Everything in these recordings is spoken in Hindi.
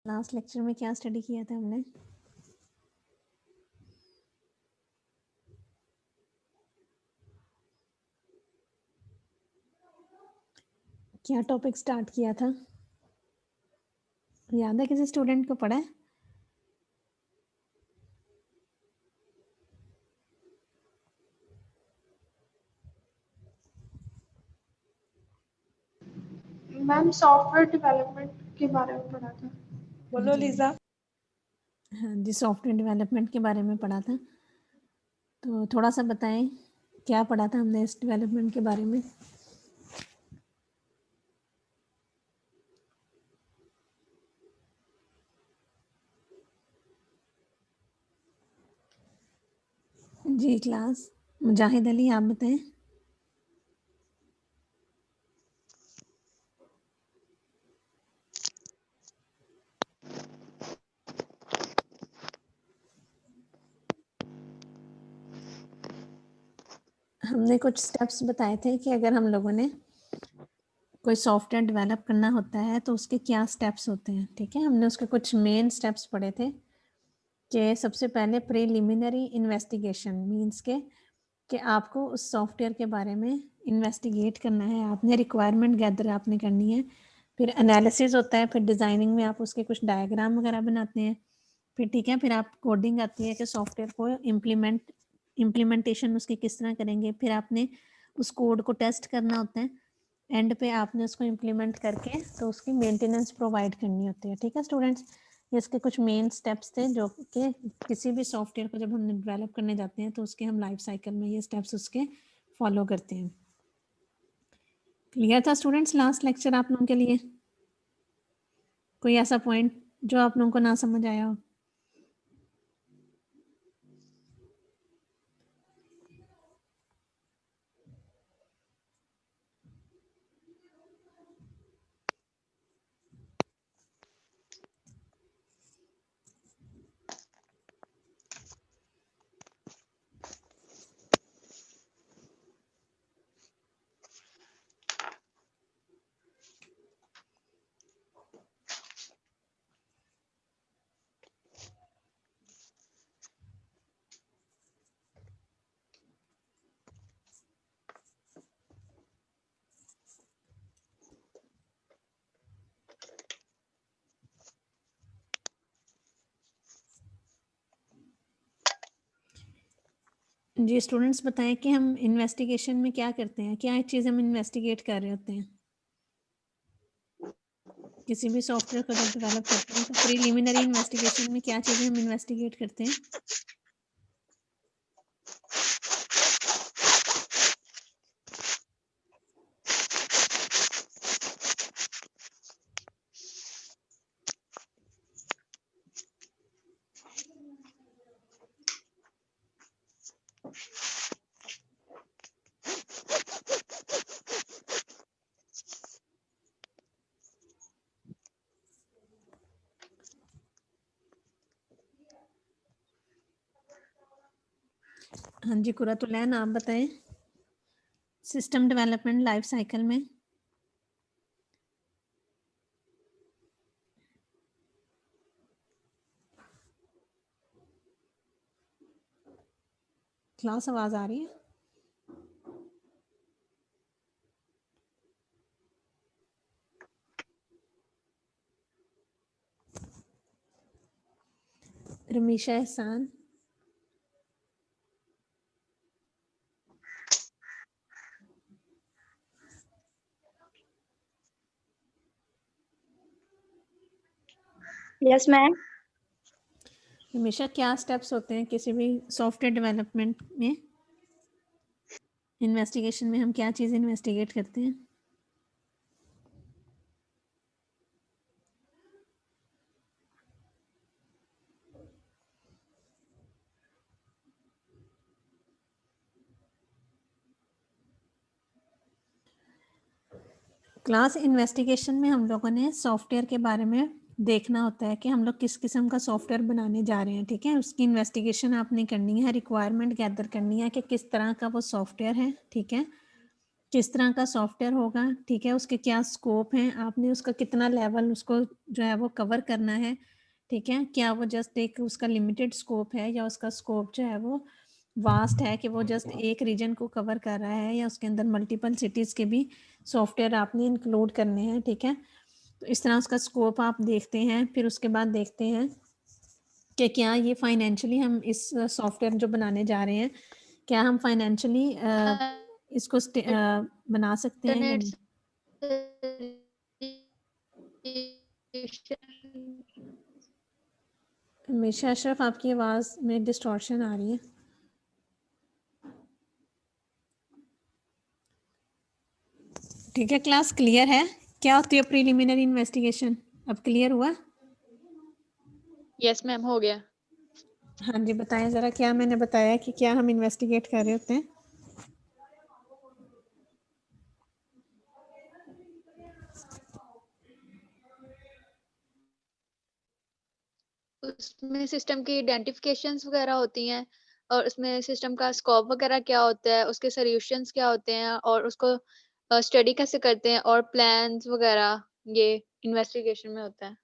लास्ट लेक्चर में क्या स्टडी किया था हमने? क्या टॉपिक स्टार्ट किया था? याद है किसी स्टूडेंट को पढ़ा है? मैम सॉफ्टवेयर डेवलपमेंट के बारे में पढ़ा था। बोलो लीजा। हाँ जी, सॉफ्टवेयर डेवलपमेंट के बारे में पढ़ा था। तो थोड़ा सा बताएं क्या पढ़ा था हमने इस डेवलपमेंट के बारे में? जी क्लास, मुजाहिद अली आप बताएं। हमने कुछ स्टेप्स बताए थे कि अगर हम लोगों ने कोई सॉफ्टवेयर डेवलप करना होता है तो उसके क्या स्टेप्स होते हैं। ठीक है, हमने उसके कुछ मेन स्टेप्स पढ़े थे कि सबसे पहले प्रीलिमिनरी इन्वेस्टिगेशन मीन्स के कि आपको उस सॉफ्टवेयर के बारे में इन्वेस्टिगेट करना है, आपने रिक्वायरमेंट गैदर आपने करनी है, फिर एनालिसिस होता है, फिर डिज़ाइनिंग में आप उसके कुछ डायग्राम वगैरह बनाते हैं, फिर ठीक है, फिर आप कोडिंग आती है कि सॉफ्टवेयर को इम्प्लीमेंटेशन उसकी किस तरह करेंगे, फिर आपने उस कोड को टेस्ट करना होता है, एंड पे आपने उसको इम्प्लीमेंट करके तो उसकी मेंटेनेंस प्रोवाइड करनी होती है। ठीक है स्टूडेंट्स, ये इसके कुछ मेन स्टेप्स थे जो कि किसी भी सॉफ्टवेयर को जब हम डेवलप करने जाते हैं तो उसके हम लाइफ साइकिल में ये स्टेप्स उसके फॉलो करते हैं। क्लियर था स्टूडेंट्स लास्ट लेक्चर आप लोगों के लिए? कोई ऐसा पॉइंट जो आप लोगों को ना समझ आया हो? जी स्टूडेंट्स बताएं कि हम इन्वेस्टिगेशन में क्या करते हैं, क्या चीज़ हम इन्वेस्टिगेट कर रहे होते हैं किसी भी सॉफ्टवेयर को जब डेवलप करते हैं तो प्रीलिमिनरी इन्वेस्टिगेशन में क्या चीज़ें हम इन्वेस्टिगेट करते हैं? हाँ जी कुरातुलैन आप बताएं सिस्टम डेवलपमेंट लाइफ साइकिल में। क्लास आवाज आ रही है? रमीशा एहसान, यस मैम। रमीशा क्या स्टेप्स होते हैं किसी भी सॉफ्टवेयर डेवलपमेंट में? इन्वेस्टिगेशन में हम क्या चीज़ इन्वेस्टिगेट करते हैं? क्लास इन्वेस्टिगेशन में हम लोगों ने सॉफ्टवेयर के बारे में देखना होता है कि हम लोग किस किस्म का सॉफ्टवेयर बनाने जा रहे हैं। ठीक है, उसकी इन्वेस्टिगेशन आपने करनी है, रिक्वायरमेंट गैदर करनी है कि किस तरह का वो सॉफ्टवेयर है। ठीक है, किस तरह का सॉफ्टवेयर होगा, ठीक है, उसके क्या स्कोप हैं, आपने उसका कितना लेवल उसको जो है वो कवर करना है, ठीक है, क्या वो जस्ट एक उसका लिमिटेड स्कोप है या उसका स्कोप जो है वो वास्ट है कि वो जस्ट एक रीजन को कवर कर रहा है या उसके अंदर मल्टीपल सिटीज़ के भी सॉफ्टवेयर आपने इंक्लूड करने हैं, ठीक है। तो इस तरह उसका स्कोप आप देखते हैं, फिर उसके बाद देखते हैं कि क्या ये फाइनेंशियली हम इस सॉफ्टवेयर जो बनाने जा रहे हैं, क्या हम फाइनेंशियली इसको बना सकते हैं या इंटरनेट नहीं। हमेशा अशरफ आपकी आवाज़ में डिस्टॉर्शन आ रही है। ठीक है, क्लास क्लियर है। क्या होती है प्रीलिमिनरी इन्वेस्टिगेशन, अब क्लियर हुआ। यस मैम, हो गया। हाँ जी, बताएं ज़रा क्या मैंने बताया कि क्या हम इन्वेस्टिगेट कर रहे होते हैं। उसमें सिस्टम की आइडेंटिफिकेशंस वगैरह होती हैं, और उसमें सिस्टम का स्कोप वगैरह क्या होता है, उसके सॉल्यूशंस क्या होते हैं, और उसको स्टडी कैसे करते हैं, और प्लान्स वगैरह, ये इन्वेस्टिगेशन में होता है।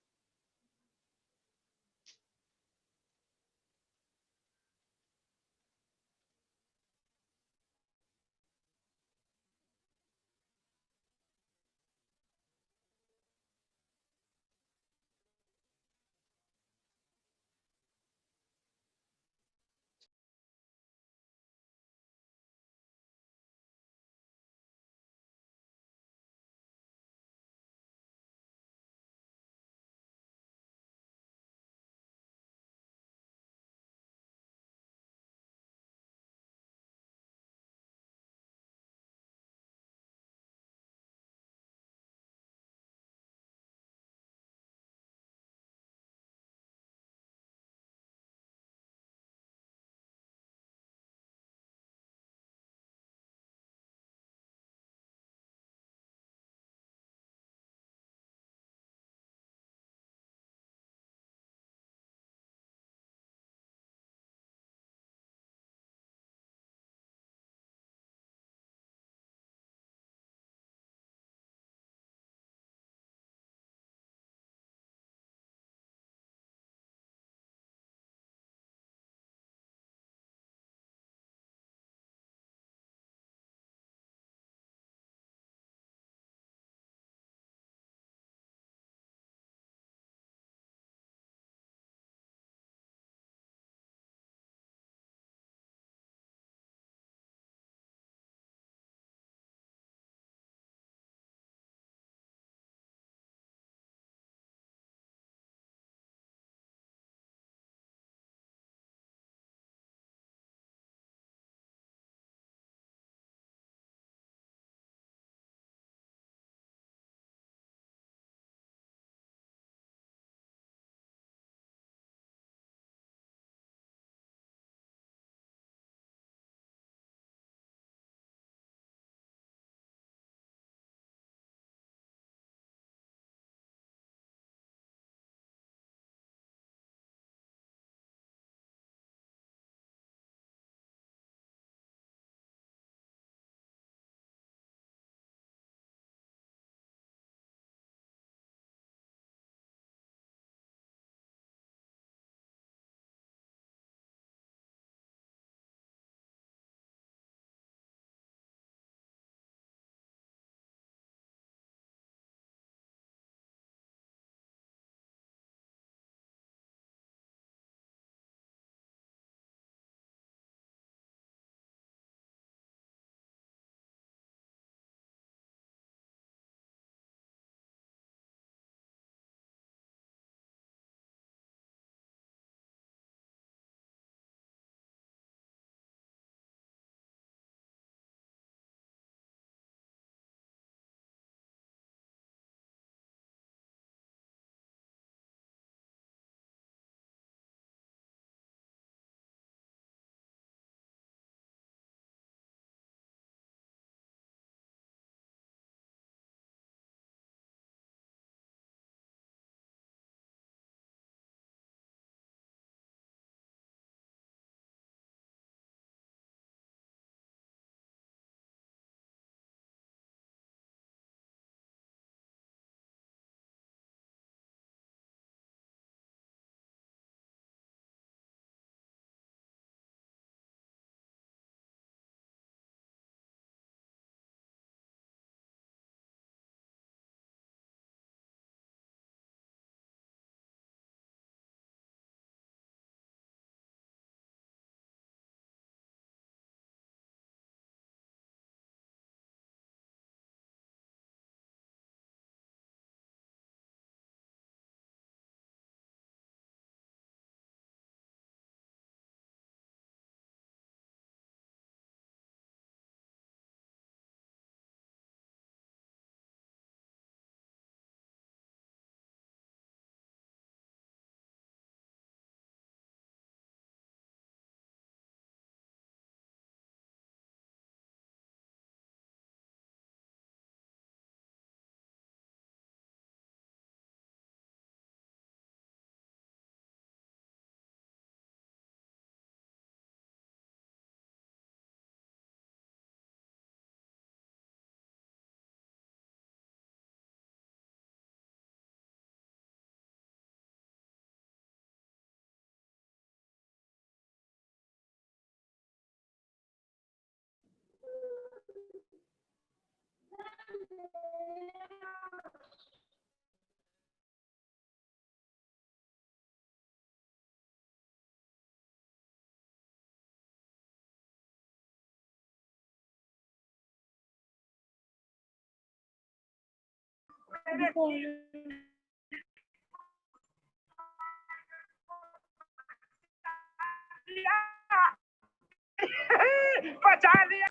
बचा लिया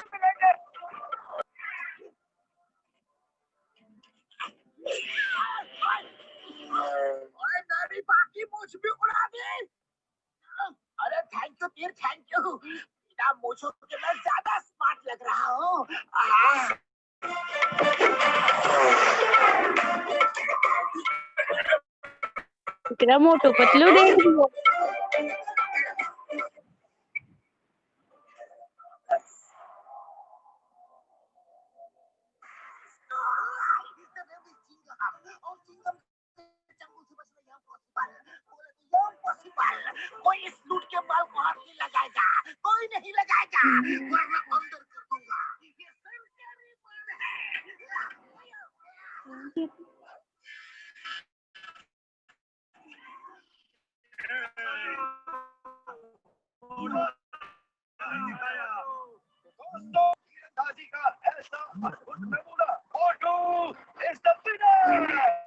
मेरी बाकी मूछ भी उड़ा दी। अरे thank you dear, thank you. बिना मूछों के मैं ज्यादा स्मार्ट लग रहा हूँ। कितना मोटू पतलू देख रही हो। कोई इस लूट के बाल को हाथ नहीं लगाएगा, कोई नहीं लगाएगा, वरना अंदर कर दूंगा। ये सरकारी बाल है। दोस्तों, दादी का ऐसा अद्भुत नमूना, फोटो इज द विनर।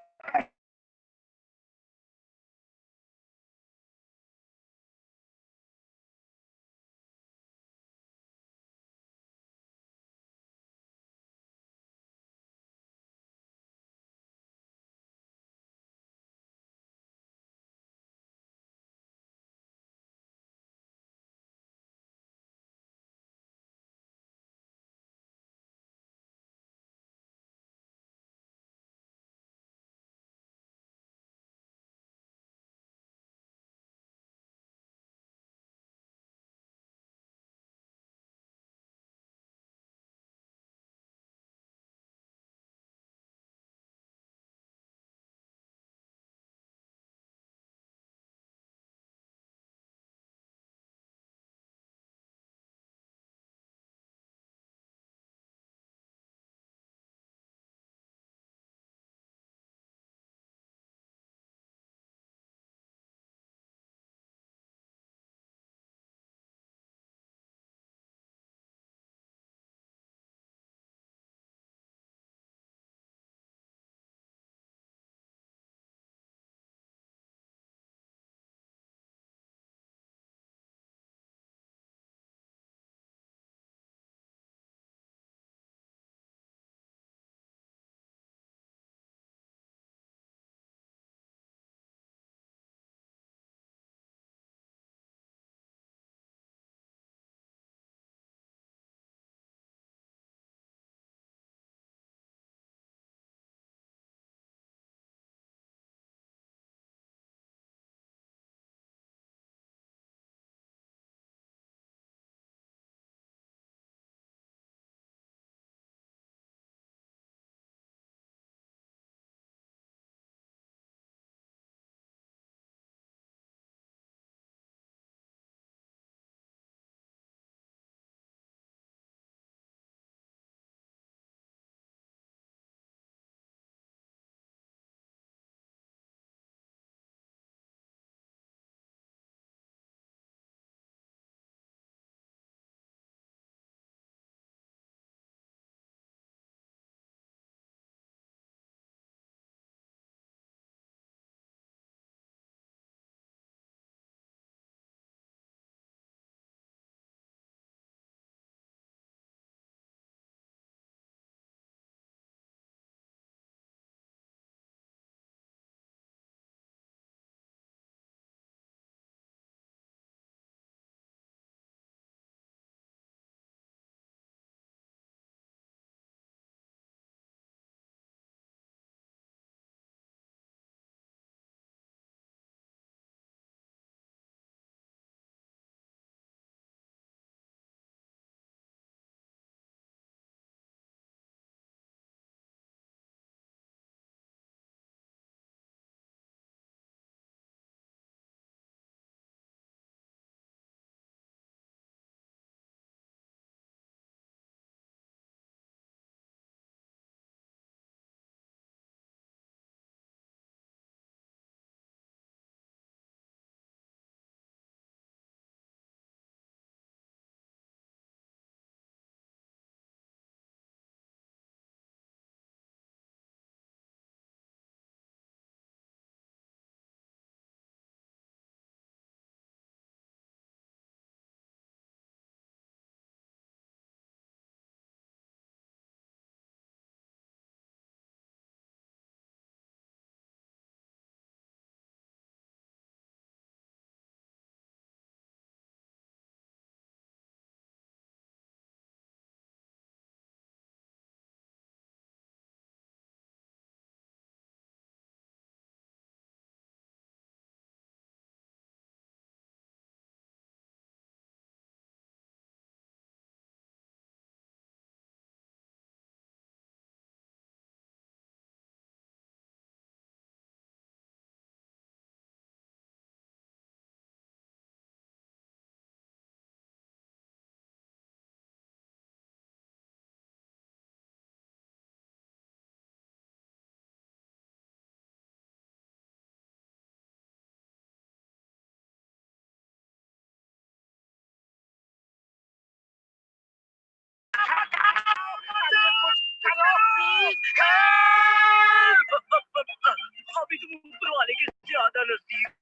अभी तुम ऊपर वाले के ज्यादा नजदीक।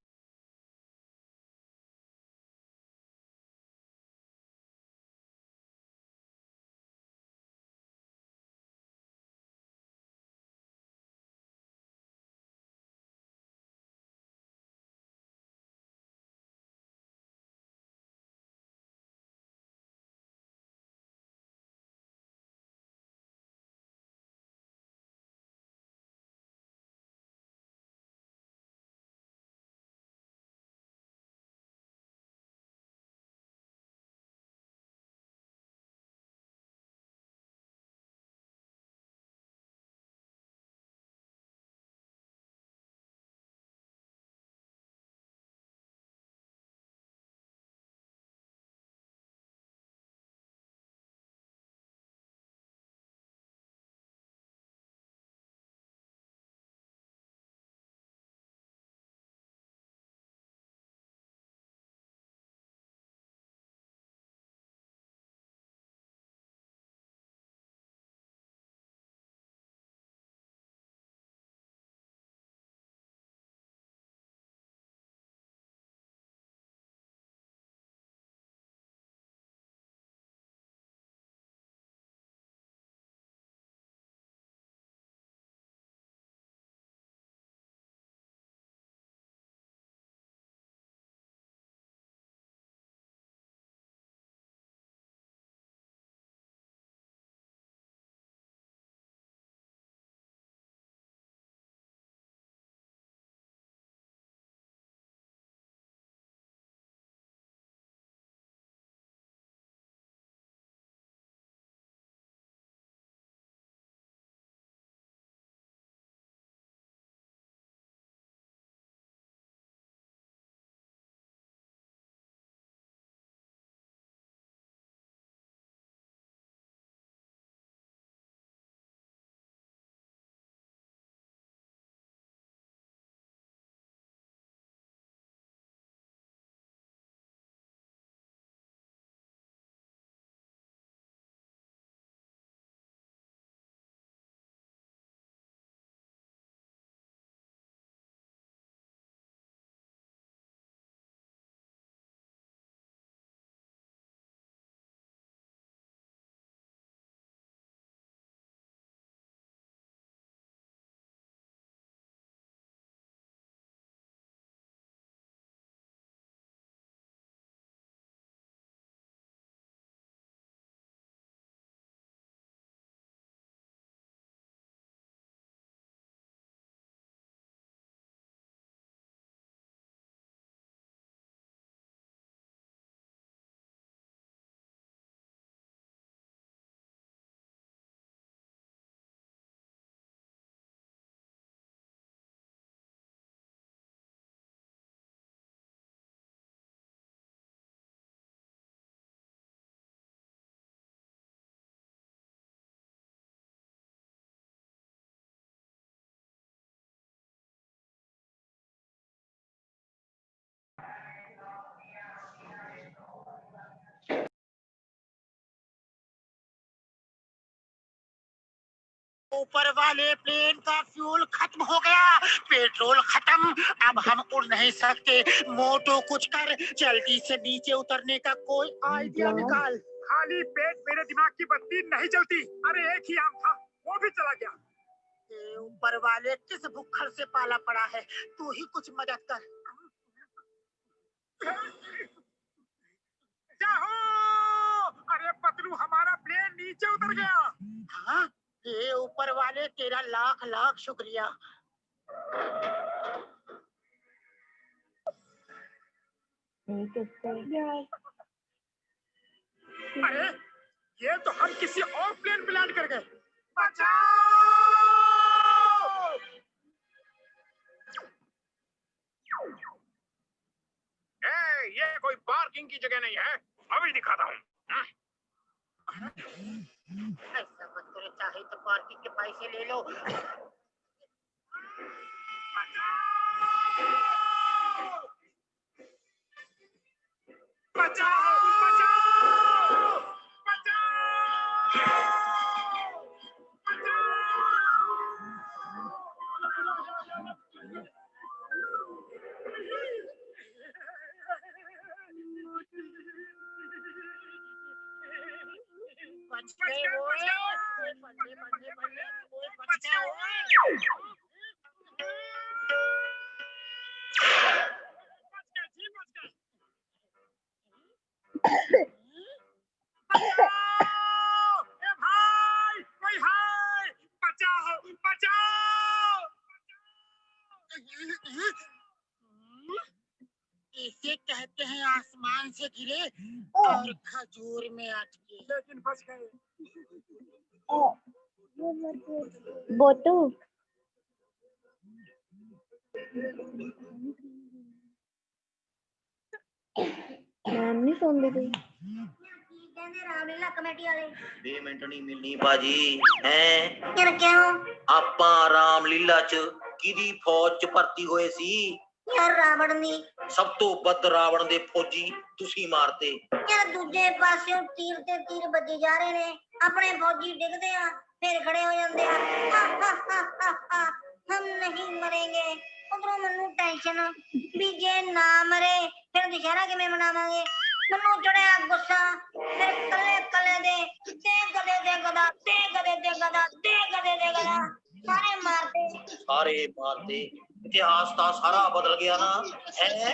ऊपर वाले प्लेन का फ्यूल खत्म हो गया, पेट्रोल खत्म, अब हम उड़ नहीं सकते। मोटू कुछ कर, जल्दी से नीचे उतरने का कोई आइडिया निकाल। खाली पेट मेरे दिमाग की बत्ती नहीं जलती। अरे एक ही आम था, वो भी चला गया। ये ऊपर वाले किस भुक्खड़ से पाला पड़ा है, तू ही कुछ मदद कर। जाहो! अरे पतलू, हमारा प्लेन नीचे उतर गया। हाँ, ये ऊपर वाले तेरा लाख लाख शुक्रिया। अरे ये तो हम किसी और प्लेन में लैंड कर गए। बचाओ! ये कोई पार्किंग की जगह नहीं है, अभी दिखाता हूँ। ऐसा मत करो, चाहे तो पार्किंग के पैसे ले लो। बचाओ! बचाओ! बचाओ! बचाओ! बच गए ओए, ओए बल्ले बल्ले बल्ले, ओए बच गए ओए। बच गए जी, बच गए। बचाओ! ए भाई, कोई है? बचाओ, बचाओ! इसे कहते हैं आसमान से गिरे और खजूर में अटके। लेकिन बच गए। बोटू मैम नहीं सुन रही रामलीला कमेटी वाले 2 ਮਿੰਟ ਨਹੀਂ ਮਿਲਣੀ ਬਾਜੀ ਹੈ यार क्यों ਆਪਾਂ ਰਾਮਲੀਲਾ ਚ ਕਿਹਦੀ ਫੌਜ ਚ ਭਰਤੀ ਹੋਏ ਸੀ यार रावण ने ਸਭ ਤੋਂ ਵੱਧ ਰਾਵਣ ਦੇ ਫੌਜੀ ਤੁਸੀਂ ਮਾਰਤੇ यार दूजे पासों तीर ते तीर बजे जा रहे ने अपने फौजी डिगदे आ फिर खड़े हो जाते हैं हम नहीं मरेंगे उधरों मनु टेंशन भी जे ना मरे फिर दशहरा किवें मनावांगे मनु चढ़िया गुस्सा फिर कले कले दे गदे दे गदा दे गदे दे गदा दे गदे दे गदा सारे मारते इतिहास ਤਾਂ ਸਾਰਾ ਬਦਲ ਗਿਆ ਨਾ ਹੈ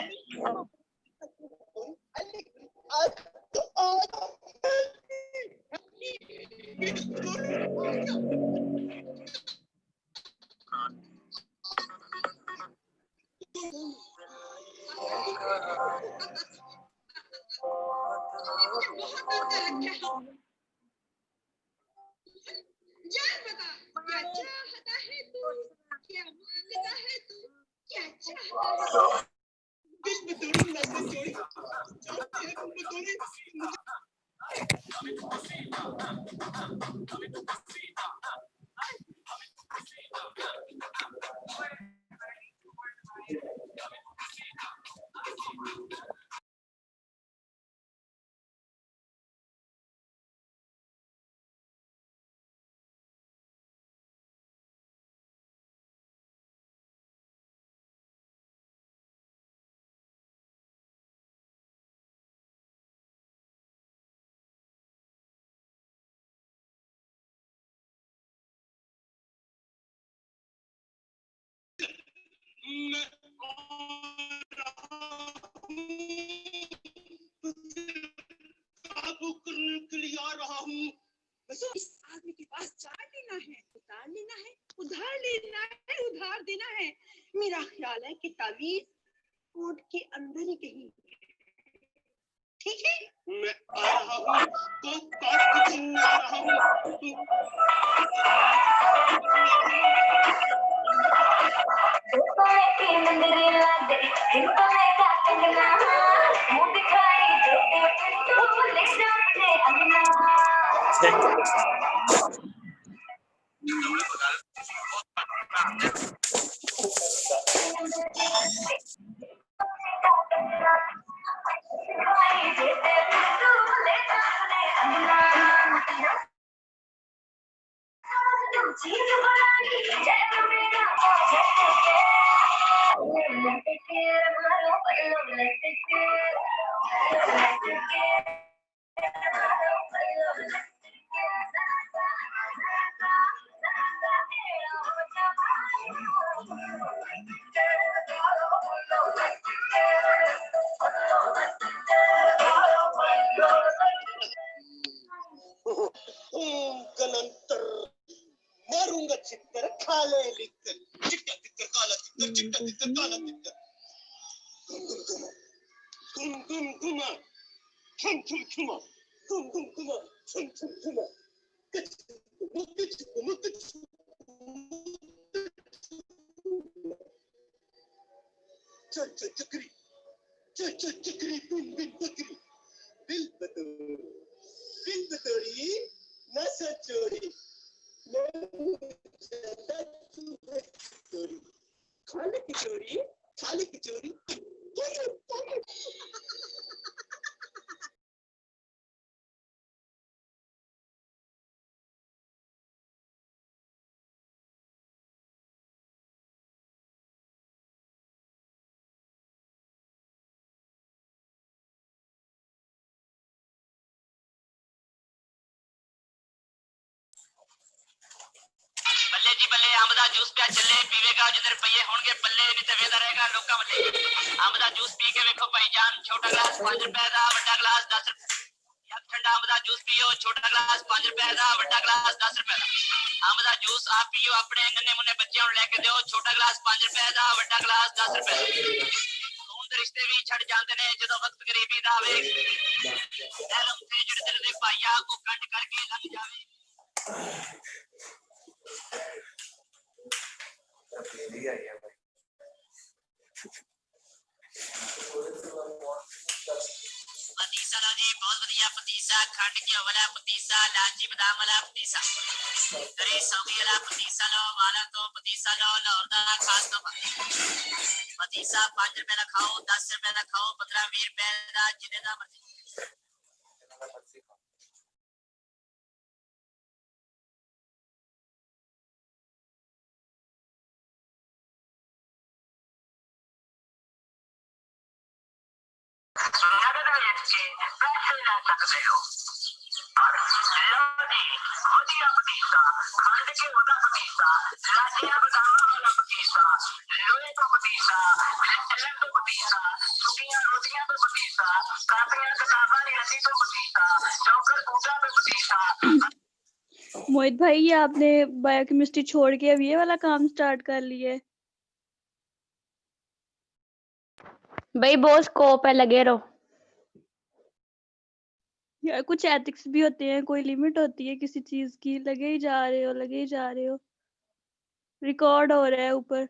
इस आदमी के पास चार लेना है उधार लेना है उधार लेना है उधार देना है मेरा ख्याल है कि तावीज कोर्ट के अंदर ही कहीं ठीक है मैं आ रहा हूँ तो आ रहा गनंतर मारूंगा चित्तर काले लिखकर चिट्टा तिक्कर काला तिक्कर चिट्टा तिक्कर काला तिक्कर गुम गुम गुमा खम खम खुमा गुम गुम गुमा खम खम खुमा चक्री चक्री बिन बिन बकरी दिल बतोड़ी न सचोड़ी खाली किचोरी बल्ले अंब दा जूस पिया चले पीवेगा जिधर रुपये होंगे पल्ले नहीं ते वेदा रहेगा लोका मते अंब दा जूस पी के वेखो भाईजान छोटा गिलास 5 रुपए दा बड़ा गिलास 10 रुपए या ठंडा अंब दा जूस पियो छोटा गिलास 5 रुपए दा बड़ा गिलास 10 रुपए दा अंब दा जूस आप पियो अपने नन्हे मुन्ने बच्चों ਨੂੰ लेके ਦਿਓ छोटा गिलास 5 रुपए दा बड़ा गिलास 10 रुपए खून दे रिश्ते भी छड़ जाते ने ਜਦੋਂ वक्त गरीबी दा आवे एलम ते ਜਿਹੜੇ ਦਿਲ ਦੇ ਭਾਈਆ ਕੋ ਕੰਡ ਕਰਕੇ ਲੰਘ ਜਾਵੇ पतीसा लो जी बहुत बढ़िया पतीसा खंड के वाला पतीसा लाची बादाम वाला पतीसा गरी सौगी वाला पतीसा लो वाला तो पतीसा लो लाहौर दा खास तो पतीसा 5 रुपए दा खाओ 10 रुपए दा खाओ 15-20 रुपए दा जिन्ने दा मर्जी मोहित भाई ये आपने बायोकेमिस्ट्री छोड़ के अब ये वाला काम स्टार्ट कर लिए भाई बहुत स्कोप है, लगे रहो। यार कुछ एथिक्स भी होते हैं, कोई लिमिट होती है किसी चीज की। लगे ही जा रहे हो, लगे ही जा रहे हो। रिकॉर्ड हो रहा है ऊपर।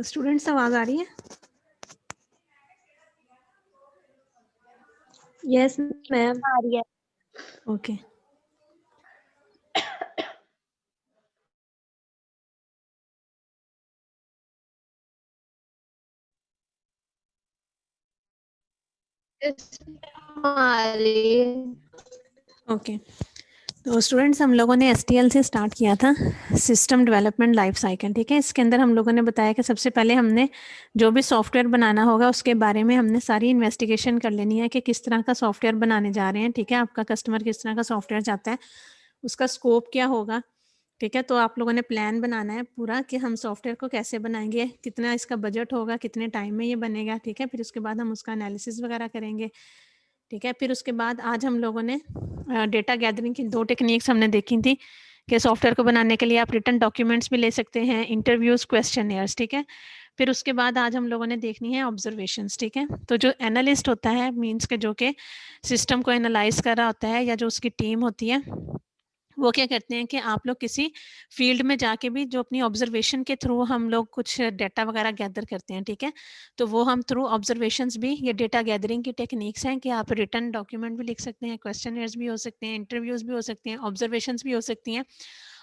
स्टूडेंट्स आवाज आ रही है? यस मैम, आ रही है। ओके ओके तो स्टूडेंट्स हम लोगों ने STL से स्टार्ट किया था, सिस्टम डेवलपमेंट लाइफ साइकिल। ठीक है, इसके अंदर हम लोगों ने बताया कि सबसे पहले हमने जो भी सॉफ्टवेयर बनाना होगा उसके बारे में हमने सारी इन्वेस्टिगेशन कर लेनी है कि किस तरह का सॉफ्टवेयर बनाने जा रहे हैं। ठीक है, आपका कस्टमर किस तरह का सॉफ्टवेयर चाहता है, उसका स्कोप क्या होगा। ठीक है, तो आप लोगों ने प्लान बनाना है पूरा कि हम सॉफ्टवेयर को कैसे बनाएंगे, कितना इसका बजट होगा, कितने टाइम में ये बनेगा। ठीक है, फिर उसके बाद हम उसका एनालिसिस वगैरह करेंगे। ठीक है, फिर उसके बाद आज हम लोगों ने डेटा गैदरिंग की 2 टेक्निक्स हमने देखी थी कि सॉफ्टवेयर को बनाने के लिए आप रिटन डॉक्यूमेंट्स भी ले सकते हैं, इंटरव्यूज, क्वेश्चनियर्स। ठीक है, फिर उसके बाद आज हम लोगों ने देखनी है ऑब्जर्वेशंस। ठीक है, तो जो एनालिस्ट होता है मीन्स के जो कि सिस्टम को एनालाइज कर रहा होता है या जो उसकी टीम होती है, वो क्या करते हैं कि आप लोग किसी फील्ड में जाके भी जो अपनी ऑब्जर्वेशन के थ्रू हम लोग कुछ डाटा वगैरह गैदर करते हैं। ठीक है, तो वो हम थ्रू ऑब्जर्वेशंस भी, ये डेटा गैदरिंग की टेक्निक्स हैं कि आप रिटन डॉक्यूमेंट भी लिख सकते हैं, क्वेश्चनियर्स भी हो सकते हैं, इंटरव्यूज भी हो सकते हैं, ऑब्जर्वेशंस भी हो सकती हैं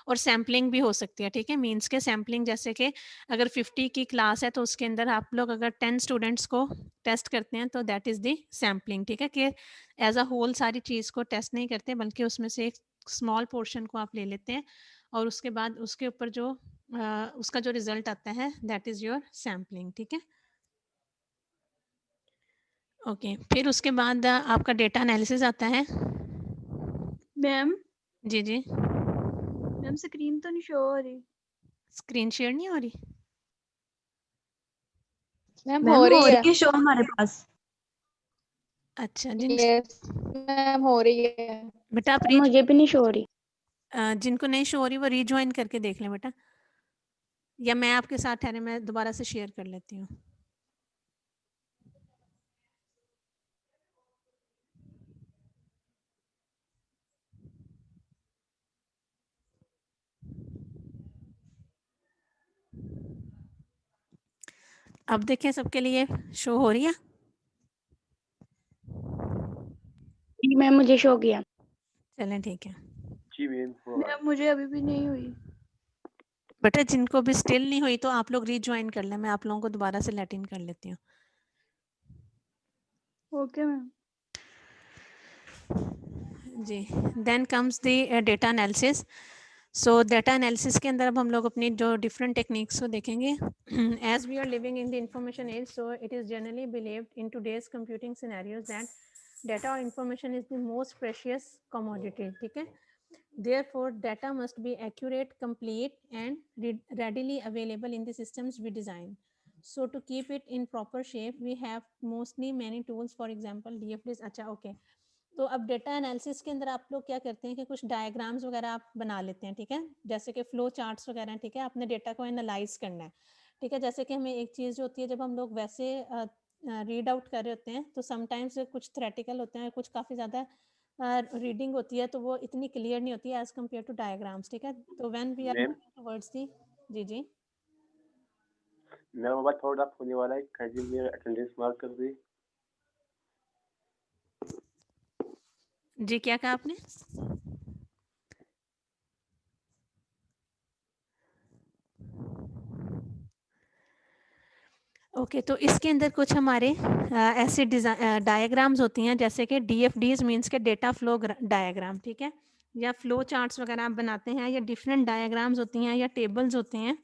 और सैम्पलिंग भी हो सकती है। ठीक है, मीन्स के सैम्पलिंग जैसे कि अगर 50 की क्लास है तो उसके अंदर आप लोग अगर 10 स्टूडेंट्स को टेस्ट करते हैं तो दैट इज़ द सैम्पलिंग। ठीक है, कि एज अ होल सारी चीज़ को टेस्ट नहीं करते बल्कि उसमें से एक स्मॉल पोर्शन को आप ले लेते हैं और उसके बाद उसके ऊपर जो उसका जो रिजल्ट आता है दैट इज़ योर सैम्पलिंग। ठीक है, ओके फिर उसके बाद आपका डेटा एनालिसिस आता है। मैम जी जी मैम स्क्रीन तो नहीं शो हो रही। स्क्रीन शेयर नहीं हो रही? मैम हो रही है शो हमारे पास। अच्छा यस मैम हो रही है बेटा आप मुझे भी नहीं शो हो रही। जिनको नहीं शो हो रही वो रीज्वाइन करके देख लें बेटा, या मैं आपके साथ ठहरे मैं दोबारा से शेयर कर लेती हूँ। अब देखें सबके लिए शो हो रही है? जी मैम मुझे शो किया। चलें ठीक है। मुझे अभी भी नहीं हुई। बेटा जिनको भी स्टिल नहीं हुई तो आप लोग रीज्वाइन कर लें, मैं आप लोगों को दोबारा से लेट इन कर लेती हूँ। Okay ma'am. जी, then comes the data analysis. So data analysis के अंदर अब हम लोग अपनी जो डिफरेंट टेक्निक्स को देखेंगे। As we are living in the information age, so it is generally believed in today's computing scenarios that data और information is the most precious commodity, ठीक है। Therefore, data must be accurate, complete, and readily available in the systems we design. So, to keep it in proper shape, we have mostly many tools. For example, DFDs. अच्छा, okay. तो अब डेटा एनालिसिस के अंदर आप लोग क्या करते हैं कि कुछ डायग्राम्स वगैरह आप बना लेते हैं, ठीक है, जैसे कि फ्लो चार्ट्स वगैरह, ठीक है। आपने डेटा को एनालाइज करना है, ठीक है। जैसे कि हमें एक चीज़ जो होती है जब हम लोग वैसे रीड आउट कर रहे होते हैं तो समटाइम्स कुछ थ्रेटिकल होते हैं, कुछ काफ़ी ज़्यादा रीडिंग होती है तो वो इतनी क्लियर नहीं होती है एज कम्पेयर टू डायग्राम्स, ठीक है। तो when we are towards the, जी जी मेरा मोबाइल थोड़ा होने वाला है, काइंडली मेरा अटेंडेंस मार्क कर दी। जी, क्या कहा आपने? ओके, तो इसके अंदर कुछ हमारे ऐसे डायग्राम्स होती हैं जैसे कि DFDs मीन्स के डेटा फ्लो डायग्राम, ठीक है, या फ्लो चार्ट्स वगैरह आप बनाते हैं, या डिफरेंट डायग्राम्स होती हैं या टेबल्स होते हैं,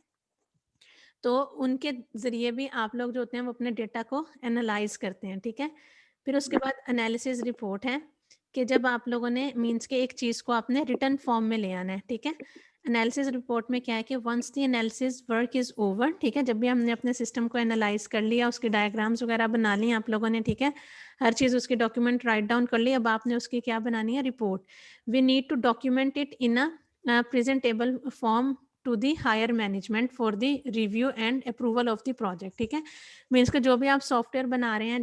तो उनके ज़रिए भी आप लोग जो होते हैं वो अपने डेटा को एनालाइज करते हैं, ठीक है। फिर उसके बाद एनालिसिस रिपोर्ट है कि जब आप लोगों ने मीन्स के एक चीज़ को आपने रिटर्न फॉर्म में ले आना है, ठीक है। एनालिसिस रिपोर्ट में क्या है कि once the analysis work is over, ठीक है, जब भी हमने अपने सिस्टम को एनालाइज कर लिया, उसके डायग्राम्स वगैरह बना लिए आप लोगों ने, ठीक है, हर चीज़ उसकी डॉक्यूमेंट राइट डाउन कर ली, अब आपने उसकी क्या बनानी है, report. We need to document it in a presentable form to the higher management for the review and approval of the project, ठीक है। मीन्स के जो भी आप सॉफ्टवेयर बना रहे हैं